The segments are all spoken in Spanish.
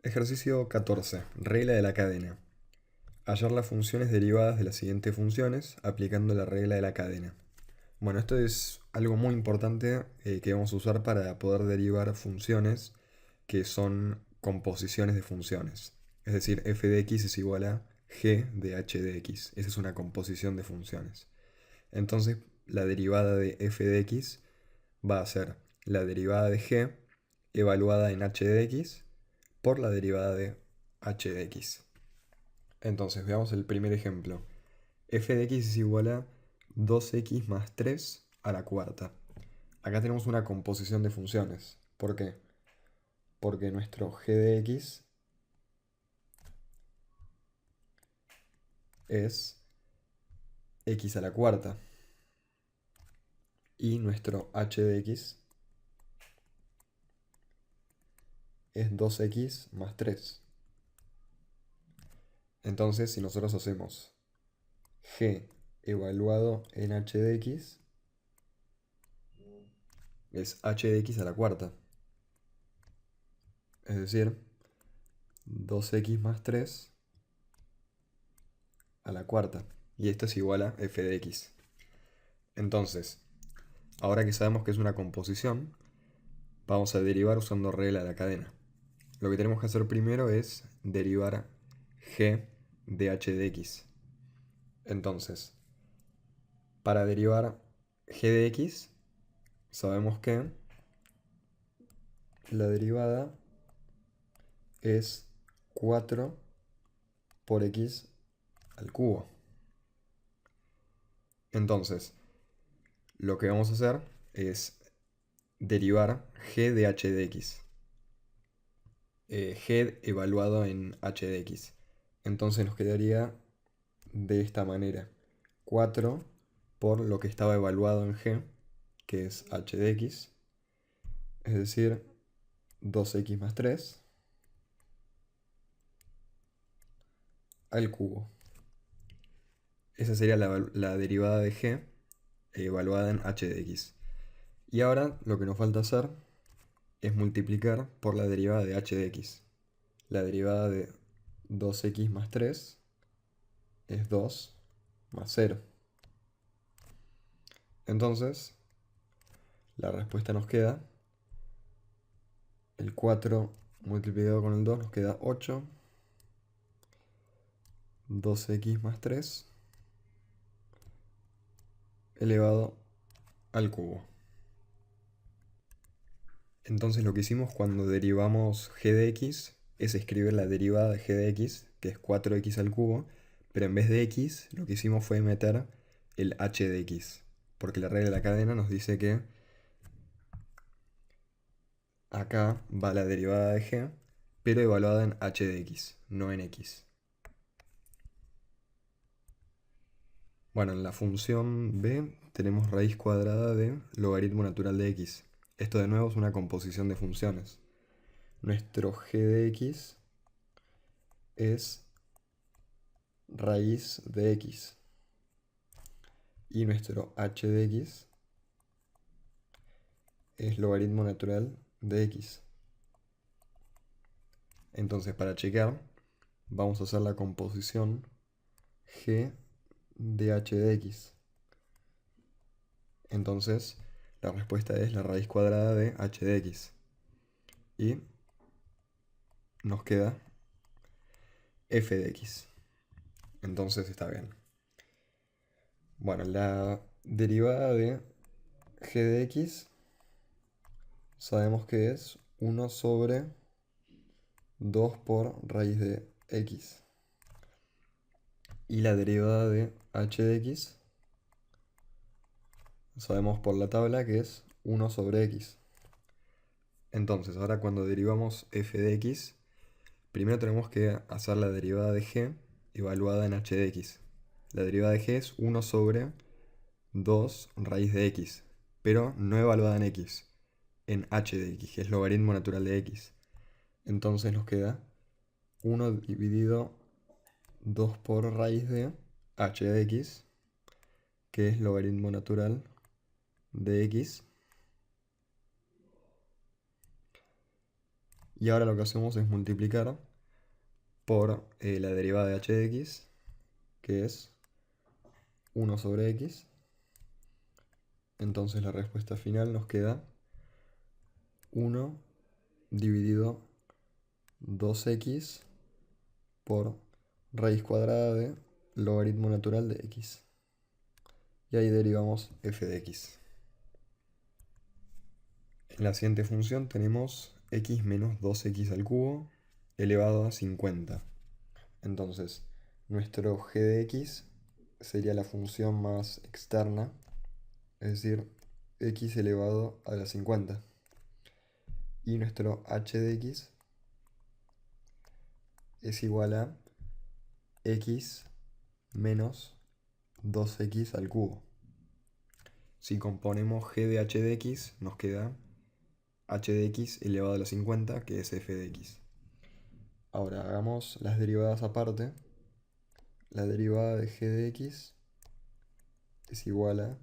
Ejercicio 14. Regla de la cadena. Hallar las funciones derivadas de las siguientes funciones aplicando la regla de la cadena. Bueno, esto es algo muy importante que vamos a usar para poder derivar funciones que son composiciones de funciones. Es decir, f de x es igual a g de h de x. Esa es una composición de funciones. Entonces, la derivada de f de x va a ser la derivada de g evaluada en h de x por la derivada de h de x. Entonces, veamos el primer ejemplo. F de x es igual a 2x más 3 a la cuarta. Acá tenemos una composición de funciones. ¿Por qué? Porque nuestro g de x es x a la cuarta. Y nuestro h de x es 2x más 3. Entonces, si nosotros hacemos g evaluado en h de x, es h de x a la cuarta. Es decir, 2x más 3 a la cuarta. Y esto es igual a f de x. Entonces, ahora que sabemos que es una composición, vamos a derivar usando regla de la cadena. Lo que tenemos que hacer primero es derivar g de h de x. Entonces, para derivar g de x, sabemos que la derivada es 4 por x al cubo. Entonces, lo que vamos a hacer es derivar g de h de x. G evaluado en h de x. Entonces nos quedaría de esta manera. 4 por lo que estaba evaluado en g, que es h de x. Es decir, 2x más 3 al cubo. Esa sería la derivada de g evaluada en h de x. Y ahora lo que nos falta hacer es multiplicar por la derivada de h de x. La derivada de 2x más 3 es 2 más 0. Entonces, la respuesta nos queda, el 4 multiplicado con el 2 nos queda 8, 2x más 3 elevado al cubo. Entonces lo que hicimos cuando derivamos g de x es escribir la derivada de g de x, que es 4x al cubo, pero en vez de x lo que hicimos fue meter el h de x, porque la regla de la cadena nos dice que acá va la derivada de g, pero evaluada en h de x, no en x. Bueno, en la función b tenemos raíz cuadrada de logaritmo natural de x. Esto de nuevo es una composición de funciones. Nuestro g de x es raíz de x. Y nuestro h de x es logaritmo natural de x. Entonces, para chequear, vamos a hacer la composición g de h de x. Entonces, la respuesta es la raíz cuadrada de h de x. Y nos queda f de x. Entonces está bien. Bueno, la derivada de g de x sabemos que es 1 sobre 2 por raíz de x. Y la derivada de h de x sabemos por la tabla que es 1 sobre x. Entonces, ahora cuando derivamos f de x, primero tenemos que hacer la derivada de g evaluada en h de x. La derivada de g es 1 sobre 2 raíz de x, pero no evaluada en x, en h de x, que es logaritmo natural de x. Entonces nos queda 1 dividido 2 por raíz de h de x, que es logaritmo natural de x. Y ahora lo que hacemos es multiplicar por la derivada de h de x, que es 1 sobre x. Entonces la respuesta final nos queda 1 dividido 2x por raíz cuadrada de logaritmo natural de x. Y ahí derivamos f de x. En la siguiente función tenemos x menos 2x al cubo elevado a 50. Entonces, nuestro g de x sería la función más externa, es decir, x elevado a la 50. Y nuestro h de x es igual a x menos 2x al cubo. Si componemos g de h de x, nos queda h de x elevado a la 50, que es f de x. Ahora hagamos las derivadas aparte. La derivada de g de x es igual a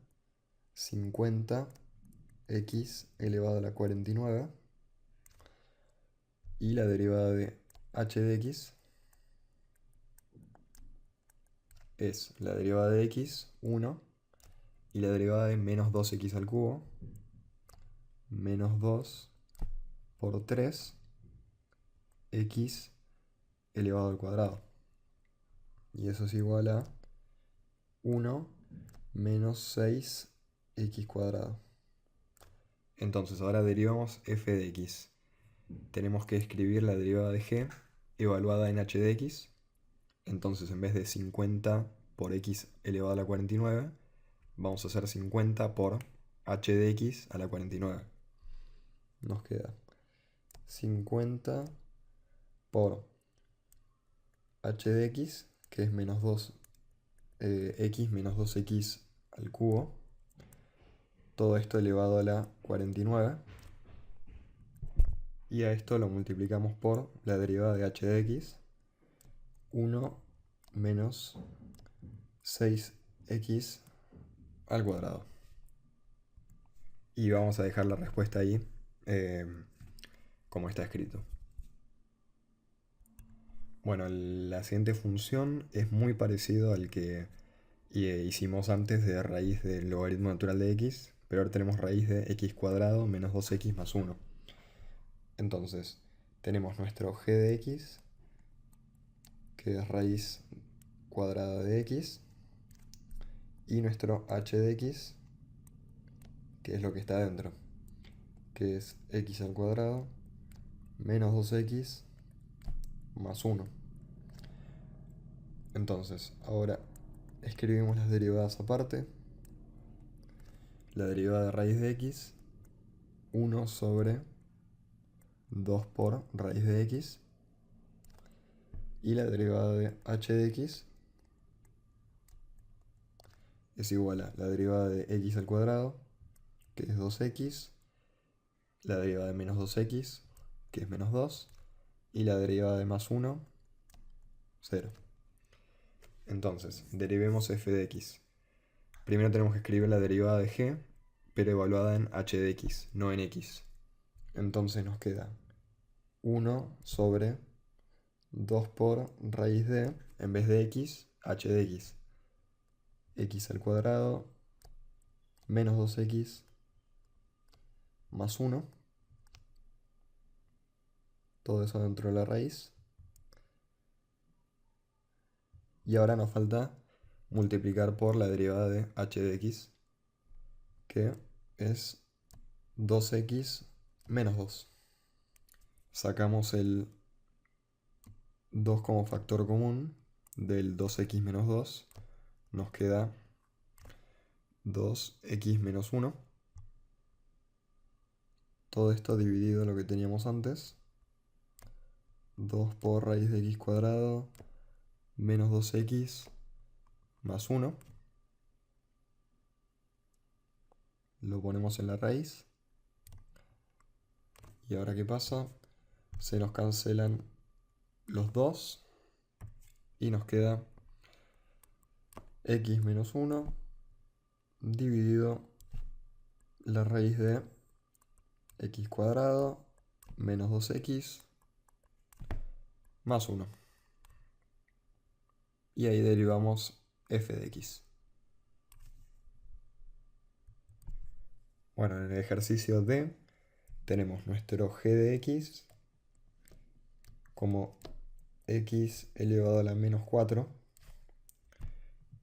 50x elevado a la 49. Y la derivada de h de x es la derivada de x, 1, y la derivada de menos 2x al cubo, menos 2 por 3, x elevado al cuadrado. Y eso es igual a 1 menos 6x cuadrado. Entonces ahora derivamos f de x. Tenemos que escribir la derivada de g evaluada en h de x. Entonces en vez de 50 por x elevado a la 49, vamos a hacer 50 por h de x a la 49. Nos queda 50 por h de x, que es menos 2, x menos 2x al cubo. Todo esto elevado a la 49. Y a esto lo multiplicamos por la derivada de h de x, 1 menos 6x al cuadrado. Y vamos a dejar la respuesta ahí, como está escrito. Bueno, la siguiente función es muy parecido al que hicimos antes de raíz del logaritmo natural de x, pero ahora tenemos raíz de x cuadrado menos 2x más 1. Entonces, tenemos nuestro g de x, que es raíz cuadrada de x, y nuestro h de x, que es lo que está adentro, que es x al cuadrado menos 2x más 1. Entonces, ahora escribimos las derivadas aparte. La derivada de raíz de x, 1 sobre 2 por raíz de x. Y la derivada de h de x es igual a la derivada de x al cuadrado, que es 2x, la derivada de menos 2x, que es menos 2, y la derivada de más 1, 0. Entonces, derivemos f de x. Primero tenemos que escribir la derivada de g, pero evaluada en h de x, no en x. Entonces nos queda 1 sobre 2 por raíz de, en vez de x, h de x. X al cuadrado menos 2x más 1. Todo eso dentro de la raíz. Y ahora nos falta multiplicar por la derivada de h de x, que es 2x menos 2. Sacamos el 2 como factor común del 2x menos 2. Nos queda 2x menos 1. Todo esto dividido lo que teníamos antes. 2 por raíz de x cuadrado menos 2x más 1. Lo ponemos en la raíz. Y ahora ¿qué pasa? Se nos cancelan los 2 y nos queda x menos 1 dividido la raíz de x cuadrado menos 2x más 1. Y ahí derivamos f de x. Bueno, en el ejercicio D tenemos nuestro g de x como x elevado a la menos 4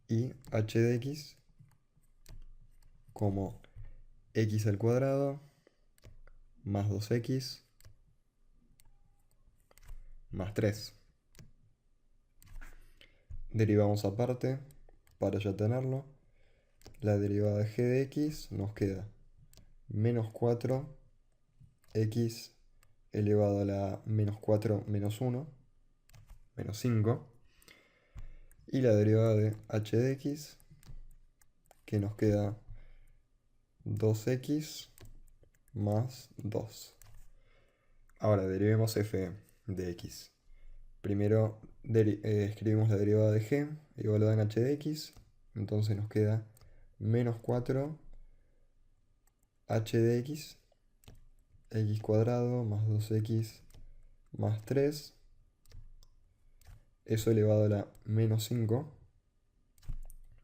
y h de x como x al cuadrado más 2x más 3. Derivamos aparte para ya tenerlo. La derivada de g de x nos queda menos 4x elevado a la menos 4 menos 1, menos 5. Y la derivada de h de x, que nos queda 2x más 2. Ahora derivemos f de x. Primero escribimos la derivada de g igual a h de x. Entonces nos queda menos 4 h de x, x cuadrado más 2x más 3. Eso elevado a la menos 5.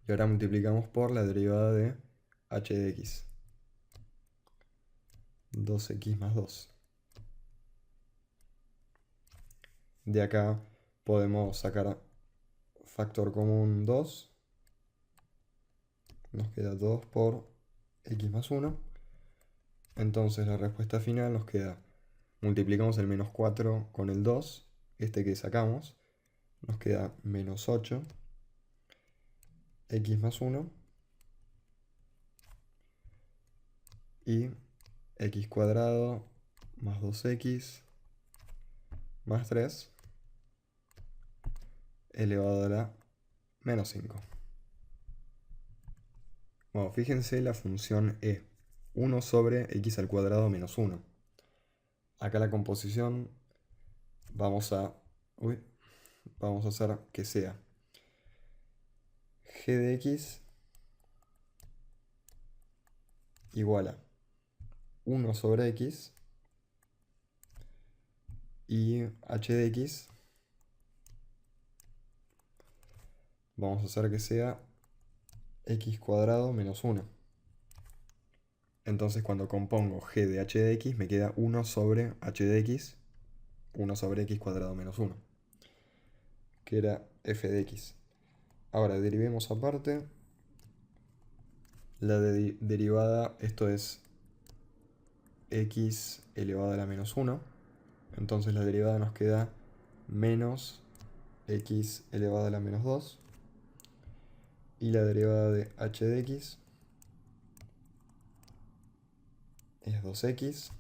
Y ahora multiplicamos por la derivada de h de x. 2x más 2. De acá podemos sacar factor común 2. Nos queda 2 por x más 1. Entonces la respuesta final nos queda, multiplicamos el menos 4 con el 2, este que sacamos, nos queda menos 8, x más 1, y x cuadrado más 2x más 3 elevado a la menos 5. Bueno, fíjense la función e, 1 sobre x al cuadrado menos 1. Acá la composición vamos a hacer que sea g de x igual a 1 sobre x y h de x vamos a hacer que sea x cuadrado menos 1. Entonces cuando compongo g de h de x me queda 1 sobre h de x, 1 sobre x cuadrado menos 1, que era f de x. Ahora derivemos aparte la derivada, esto es x elevado a la menos 1. Entonces la derivada nos queda menos x elevado a la menos 2. Y la derivada de h de x es 2x.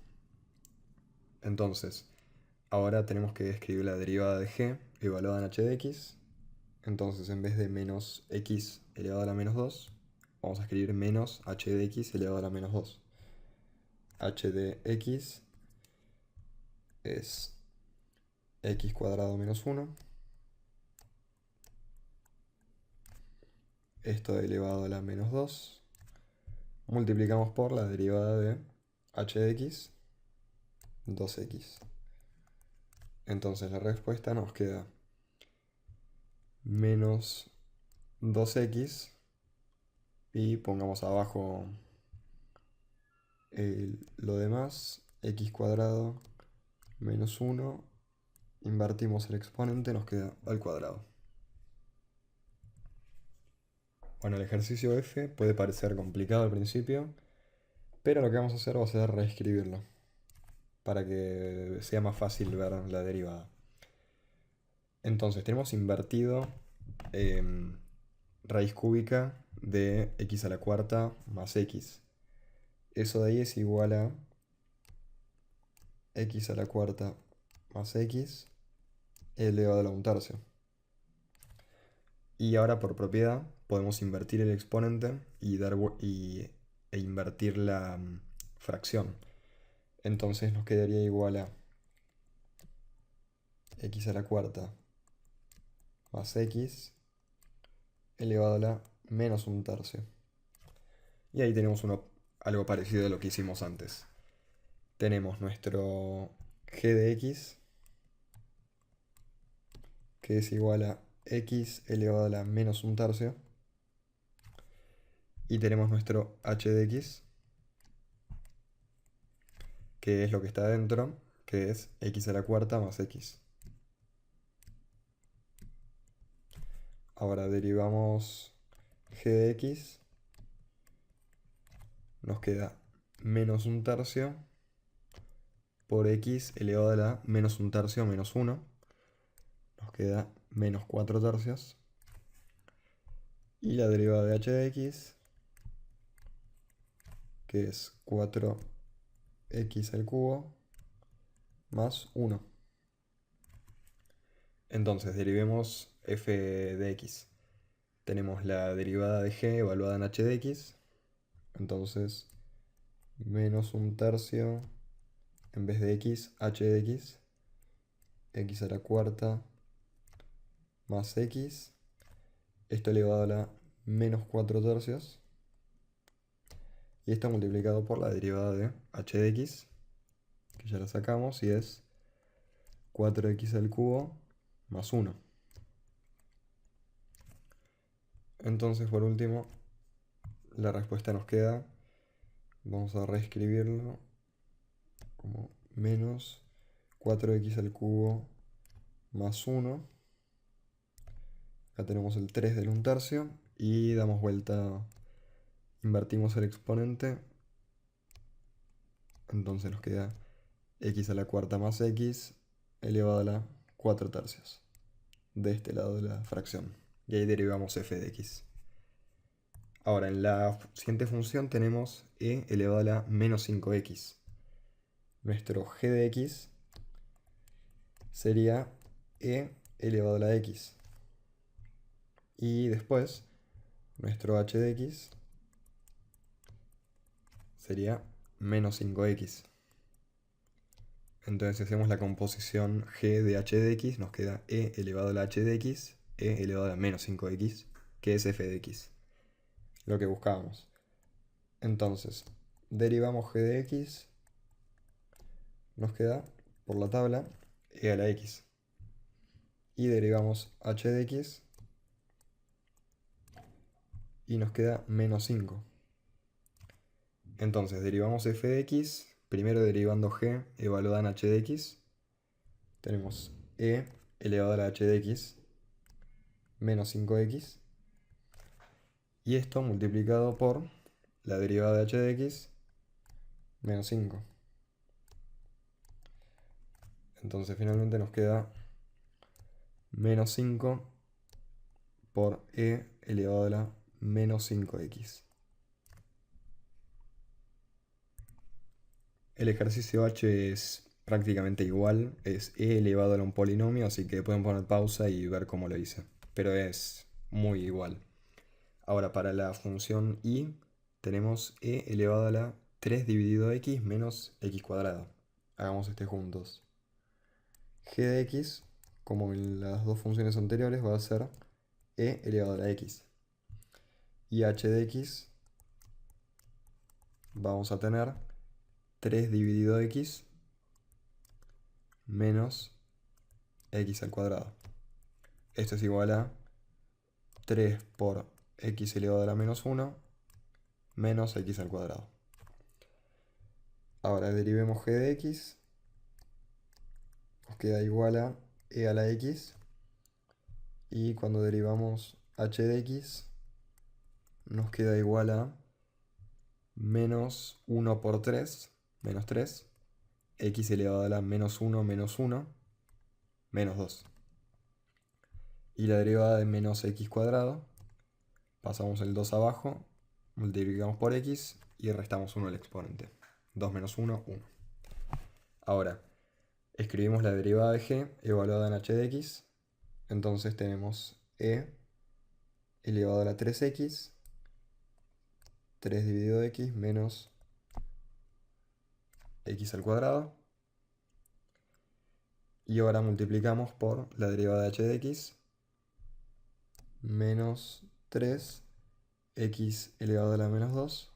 Entonces, ahora tenemos que escribir la derivada de g evaluada en h de x. Entonces, en vez de menos x elevado a la menos 2, vamos a escribir menos h de x elevado a la menos 2. H de x es x cuadrado menos 1. Esto elevado a la menos 2. Multiplicamos por la derivada de h de x, 2x. Entonces la respuesta nos queda menos 2x y pongamos abajo lo demás, x cuadrado menos 1, invertimos el exponente, nos queda al cuadrado. Bueno, el ejercicio F puede parecer complicado al principio, pero lo que vamos a hacer va a ser reescribirlo para que sea más fácil ver la derivada. Entonces tenemos invertido raíz cúbica de x a la cuarta más x. Eso de ahí es igual a x a la cuarta más x elevado a la 1/3. Y ahora por propiedad podemos invertir el exponente e invertir la fracción. Entonces nos quedaría igual a x a la cuarta más x elevado a la menos 1/3. Y ahí tenemos algo parecido a lo que hicimos antes. Tenemos nuestro g de x que es igual a x elevado a la menos un tercio. Y tenemos nuestro h de x, que es lo que está adentro, que es x a la cuarta más x. Ahora derivamos g de x, nos queda menos un tercio por x elevado a la menos un tercio menos 1. Nos queda menos 4 tercios. Y la derivada de h de x, que es 4x al cubo más 1. Entonces derivemos f de x. Tenemos la derivada de g evaluada en h de x. Entonces menos un tercio en vez de x, h de x, x a la cuarta más x. Esto elevado a la menos 4 tercios. Y esto multiplicado por la derivada de h de x, que ya la sacamos, y es 4x al cubo más 1. Entonces, por último, la respuesta nos queda, vamos a reescribirlo como menos 4x al cubo más 1. Acá tenemos el 3 del 1 tercio y damos vuelta, invertimos el exponente. Entonces nos queda x a la cuarta más x elevado a la 4 tercios de este lado de la fracción. Y ahí derivamos f de x. Ahora, en la siguiente función tenemos e elevado a la menos 5x. Nuestro g de x sería e elevado a la x. Y después, nuestro h de x sería menos 5x. Entonces, si hacemos la composición g de h de x, nos queda e elevado a la h de x, e elevado a la menos 5x, que es f de x, lo que buscábamos. Entonces, derivamos g de x, nos queda por la tabla e a la x. Y derivamos h de x y nos queda menos 5. Entonces, derivamos f de x, primero derivando g evaluada en h de x. Tenemos e elevado a la h de x menos 5x. Y esto multiplicado por la derivada de h de x menos 5. Entonces finalmente nos queda menos 5 por e elevado a la menos 5x. El ejercicio h es prácticamente igual, es e elevado a un polinomio, así que pueden poner pausa y ver cómo lo hice. Pero es muy igual. Ahora para la función y tenemos e elevado a la 3 dividido x menos x cuadrado. Hagamos este juntos. G de x, como en las dos funciones anteriores, va a ser e elevado a la x. Y h de x vamos a tener 3 dividido x menos x al cuadrado. Esto es igual a 3 por x elevado a la menos 1 menos x al cuadrado. Ahora derivemos g de x, nos queda igual a e a la x. Y cuando derivamos h de x, nos queda igual a menos 1 por 3, menos 3, x elevado a la menos 1 menos 1, menos 2. Y la derivada de menos x cuadrado, pasamos el 2 abajo, multiplicamos por x y restamos 1 al exponente. 2 menos 1, 1. Ahora, escribimos la derivada de g evaluada en h de x. Entonces tenemos e elevado a la 3x, 3 dividido x menos x al cuadrado. Y ahora multiplicamos por la derivada de h de x menos 3 x elevado a la menos 2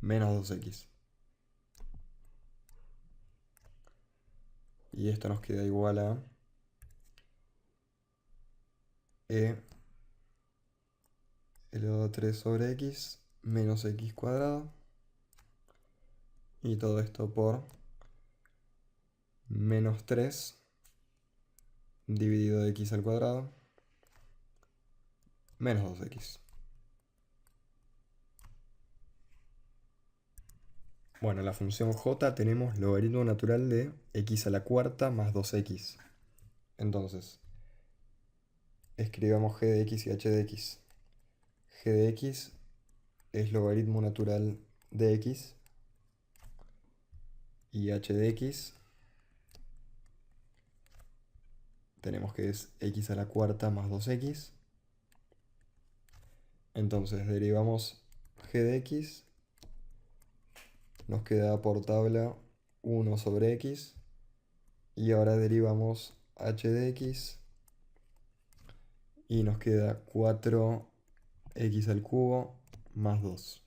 menos 2x. Y esto nos queda igual a e elevado a 3 sobre x menos x cuadrado. Y todo esto por menos 3 dividido de x al cuadrado menos 2x. Bueno, en la función j tenemos logaritmo natural de x a la cuarta más 2x. Entonces, escribamos g de x y h de x. G de x es logaritmo natural de x y h de x tenemos que es x a la cuarta más 2x. Entonces derivamos g de x, nos queda por tabla 1 sobre x, y ahora derivamos h de x y nos queda 4x al cubo más 2.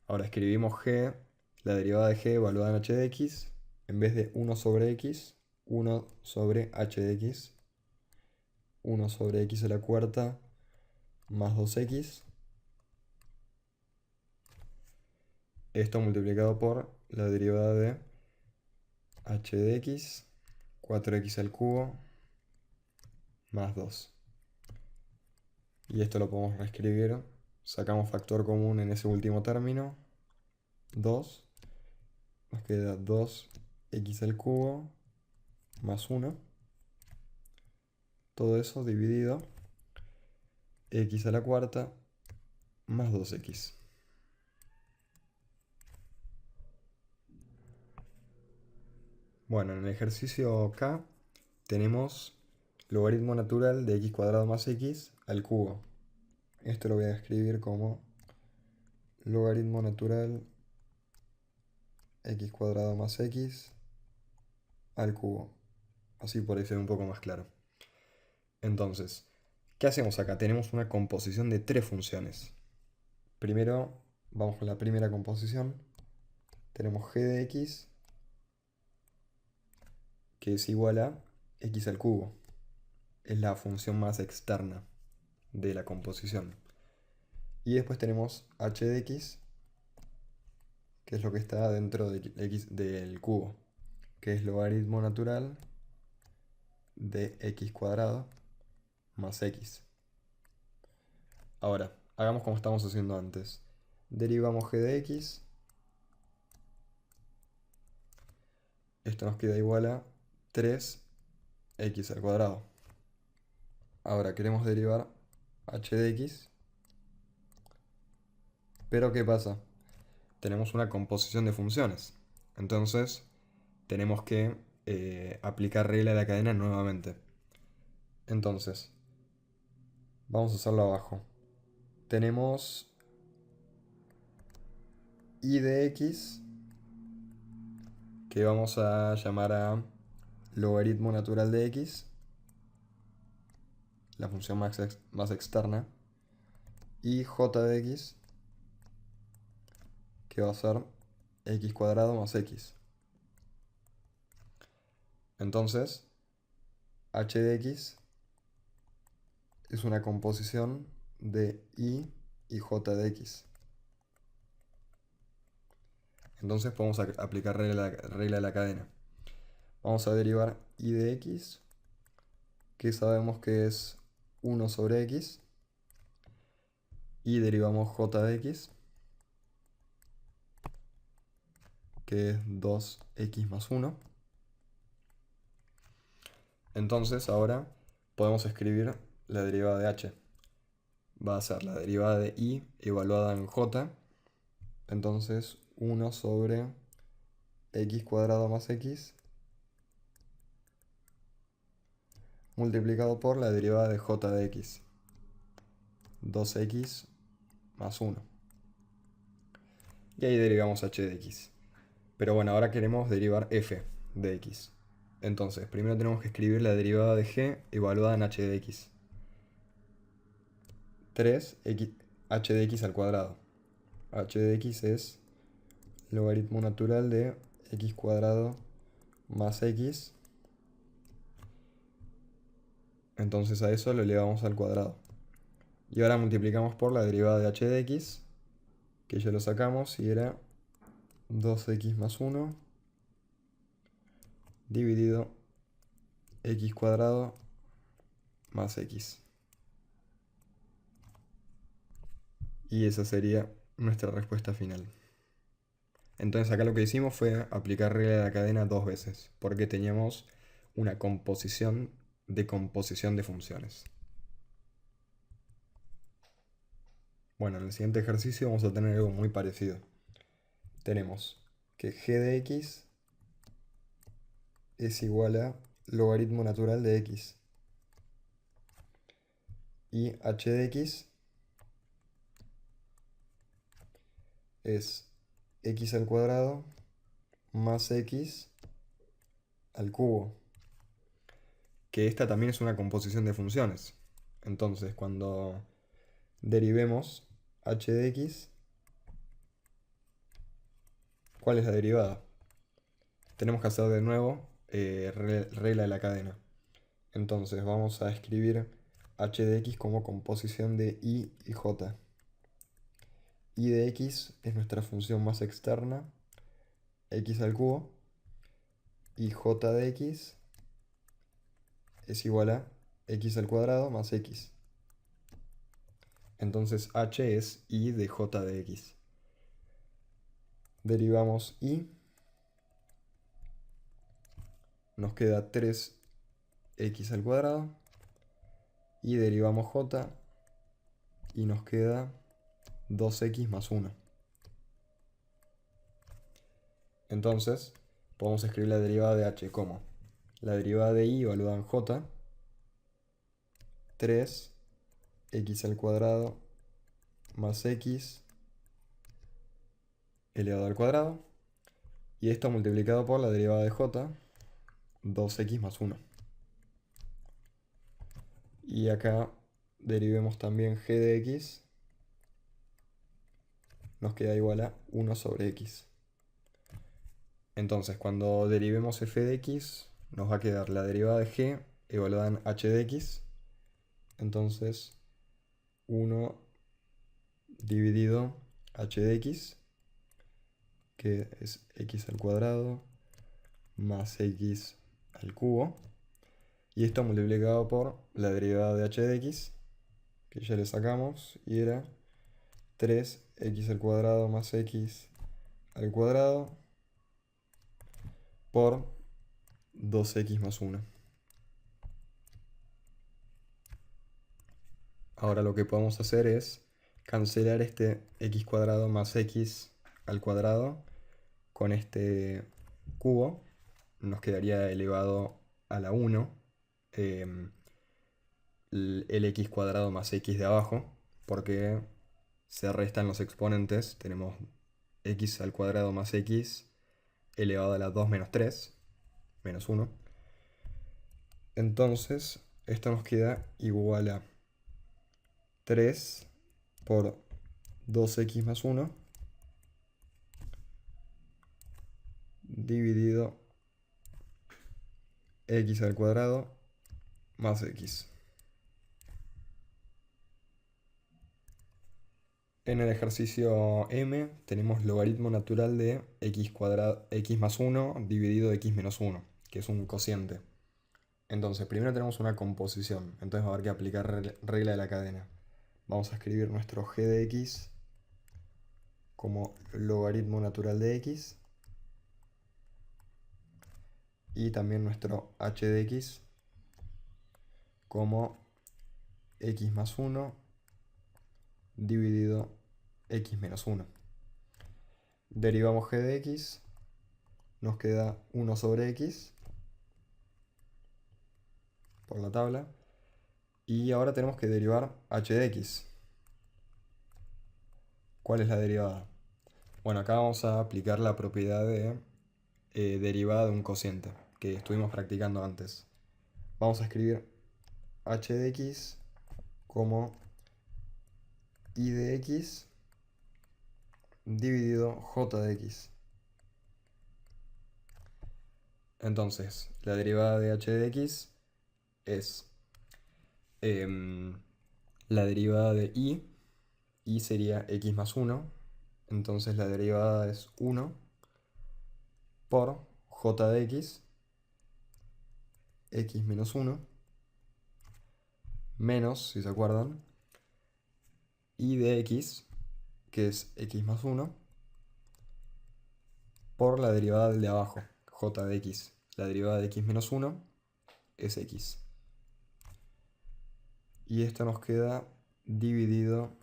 Ahora escribimos g, la derivada de g evaluada en h de x, en vez de 1 sobre x, 1 sobre h de x, 1 sobre x a la cuarta más 2x. Esto multiplicado por la derivada de h de x, 4x al cubo, más 2. Y esto lo podemos reescribir. Sacamos factor común en ese último término. 2. Nos queda 2x al cubo, más 1. Todo eso dividido x a la cuarta, más 2x. Bueno, en el ejercicio K tenemos logaritmo natural de x cuadrado más x al cubo. Esto lo voy a escribir como logaritmo natural x cuadrado más x al cubo. Así por ahí se ve un poco más claro. Entonces, ¿qué hacemos acá? Tenemos una composición de 3 funciones. Primero, vamos con la primera composición. Tenemos g de x, que es igual a x al cubo. Es la función más externa de la composición. Y después tenemos h de x, que es lo que está dentro de x del cubo, que es logaritmo natural de x cuadrado más x. Ahora, hagamos como estamos haciendo antes. Derivamos g de x. Esto nos queda igual a 3x al cuadrado. Ahora queremos derivar h de x. Pero ¿qué pasa? Tenemos una composición de funciones. Entonces tenemos que aplicar regla de la cadena nuevamente. Entonces, vamos a hacerlo abajo. Tenemos y de x, que vamos a llamar a logaritmo natural de x, la función más externa, y j de x, que va a ser x cuadrado más x. Entonces, h de x es una composición de y j de x. Entonces podemos aplicar regla de la cadena. Vamos a derivar y de x, que sabemos que es 1 sobre x, y derivamos j de x, que es 2x más 1. Entonces ahora podemos escribir la derivada de h. Va a ser la derivada de y evaluada en j. Entonces 1 sobre x cuadrado más x multiplicado por la derivada de j de x, 2x más 1. Y ahí derivamos h de x. Pero bueno, ahora queremos derivar f de x. Entonces, primero tenemos que escribir la derivada de g evaluada en h de x. 3h de x al cuadrado. H de x es logaritmo natural de x cuadrado más x. Entonces a eso lo elevamos al cuadrado. Y ahora multiplicamos por la derivada de h de x, que ya lo sacamos y era 2x más 1 dividido x cuadrado más x. Y esa sería nuestra respuesta final. Entonces acá lo que hicimos fue aplicar regla de la cadena dos veces, porque teníamos una composición de funciones. Bueno, en el siguiente ejercicio vamos a tener algo muy parecido. Tenemos que g de x es igual a logaritmo natural de x. Y h de x es x al cuadrado más x al cubo. Que esta también es una composición de funciones. Entonces, cuando derivemos h de x, ¿cuál es la derivada? Tenemos que hacer de nuevo regla de la cadena. Entonces vamos a escribir h de x como composición de y j. Y de x es nuestra función más externa, x al cubo, y j de x es igual a x al cuadrado más x. Entonces h es y de j de x. Derivamos y, nos queda 3x al cuadrado, y derivamos j, y nos queda 2x más 1. Entonces, podemos escribir la derivada de h como la derivada de y evaluada en j, 3x al cuadrado más x elevado al cuadrado, y esto multiplicado por la derivada de j, 2x más 1. Y acá derivemos también g de x, nos queda igual a 1 sobre x. Entonces, cuando derivemos f de x, nos va a quedar la derivada de g evaluada en h de x. Entonces, 1 dividido h de x, que es x al cuadrado más x al cubo. Y esto multiplicado por la derivada de h de x, que ya le sacamos, y era 3x al cuadrado más x al cuadrado por 2x más 1. Ahora lo que podemos hacer es cancelar este x cuadrado más x al cuadrado con este cubo. Nos quedaría elevado a la 1 el x cuadrado más x de abajo, porque se restan los exponentes. Tenemos x al cuadrado más x elevado a la 2 menos 3, menos 1. Entonces, esto nos queda igual a 3 por 2x más 1 dividido x al cuadrado más x. En el ejercicio M tenemos logaritmo natural de x más 1 dividido x menos 1, que es un cociente. Entonces, primero tenemos una composición, entonces va a haber que aplicar regla de la cadena. Vamos a escribir nuestro g de x como logaritmo natural de x, y también nuestro h de x como x más 1 dividido x menos 1. Derivamos g de x, nos queda 1 sobre x por la tabla, y ahora tenemos que derivar h de x. ¿Cuál es la derivada? Bueno, acá vamos a aplicar la propiedad de derivada de un cociente que estuvimos practicando antes. Vamos a escribir h de x como y de x dividido j de x. Entonces, la derivada de h de x es la derivada de y sería x más 1. Entonces la derivada es 1 por j de x menos 1, menos, si se acuerdan, y de x, que es x más 1, por la derivada del de abajo, j de x. La derivada de x menos 1 es x. Y esto nos queda dividido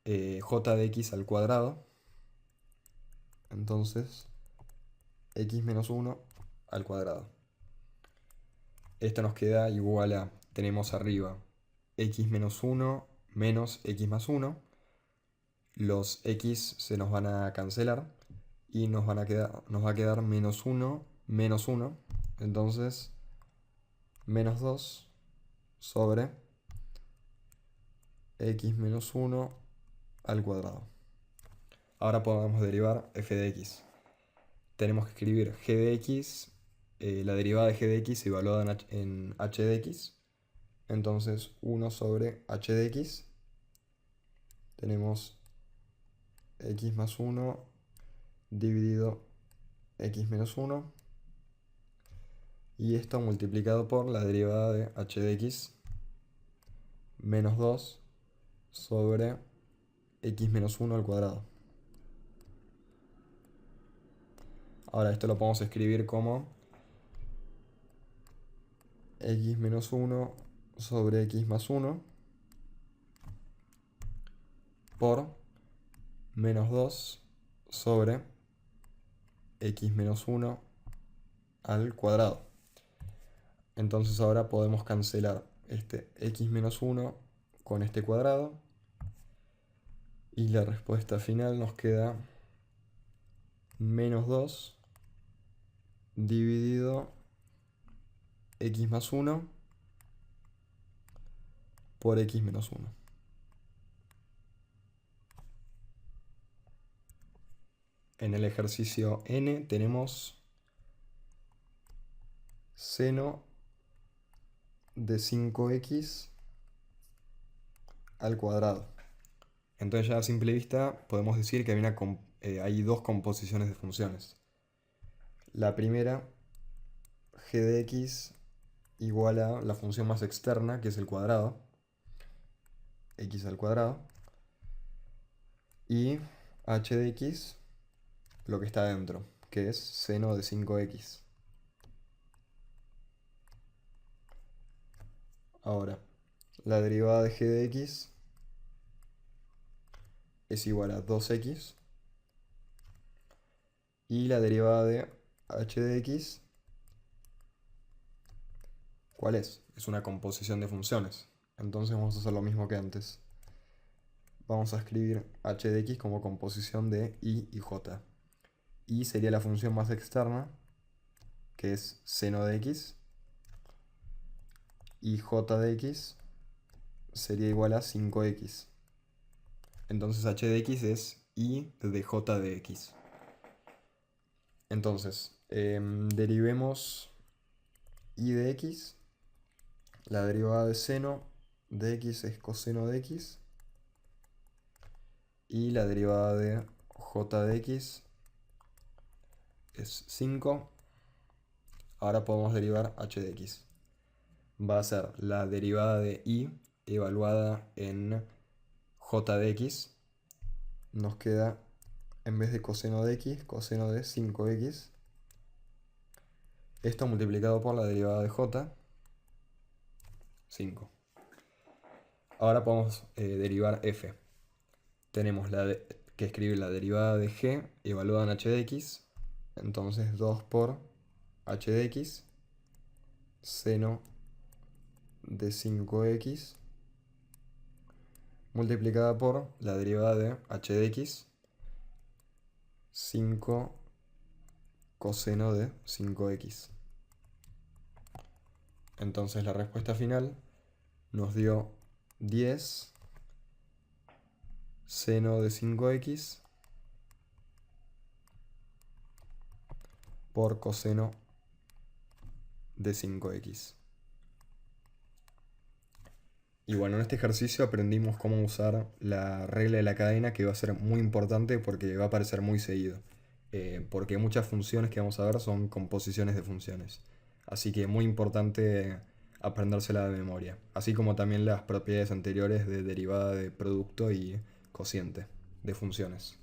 j de x al cuadrado. Entonces, x menos 1 al cuadrado. Esto nos queda igual a, tenemos arriba x menos 1 menos x más 1. Los x se nos van a cancelar y nos va a quedar menos 1 menos 1. Entonces, menos 2 sobre x menos 1 al cuadrado. Ahora podemos derivar f de x. Tenemos que escribir g de x, la derivada de g de x evaluada en h de x. Entonces 1 sobre h de x. Tenemos x más 1 dividido x menos 1. Y esto multiplicado por la derivada de h de x menos 2 sobre x menos 1 al cuadrado. Ahora esto lo podemos escribir como x menos 1 sobre x más 1 por menos 2 sobre x menos 1 al cuadrado. Entonces ahora podemos cancelar este x menos 1 con este cuadrado. Y la respuesta final nos queda menos 2 dividido x más 1 por x menos 1. En el ejercicio n tenemos seno de 5x al cuadrado. Entonces ya a simple vista podemos decir que hay dos composiciones de funciones. La primera, g de x igual a la función más externa, que es el cuadrado, x al cuadrado, y h de x, lo que está adentro, que es seno de 5x. Ahora, la derivada de g de x es igual a 2x, y la derivada de h de x, ¿cuál es? Es una composición de funciones. Entonces vamos a hacer lo mismo que antes. Vamos a escribir h de x como composición de y j. Y sería la función más externa, que es seno de x, y j de x sería igual a 5x. Entonces h de x es y de j de x. Entonces, derivemos y de x. La derivada de seno de x es coseno de x. Y la derivada de j de x es 5. Ahora podemos derivar h de x. Va a ser la derivada de y evaluada en j de x. Nos queda, en vez de coseno de x, coseno de 5x. Esto multiplicado por la derivada de j, 5. Ahora podemos derivar f. Tenemos que escribir la derivada de g evaluada en h de x. Entonces 2 por h de x, seno de 5x, multiplicada por la derivada de h de x, 5 coseno de 5x. Entonces la respuesta final nos dio 10 seno de 5x por coseno de 5x. Y bueno, en este ejercicio aprendimos cómo usar la regla de la cadena, que va a ser muy importante porque va a aparecer muy seguido. Porque muchas funciones que vamos a ver son composiciones de funciones. Así que muy importante aprendérsela de memoria. Así como también las propiedades anteriores de derivada de producto y cociente de funciones.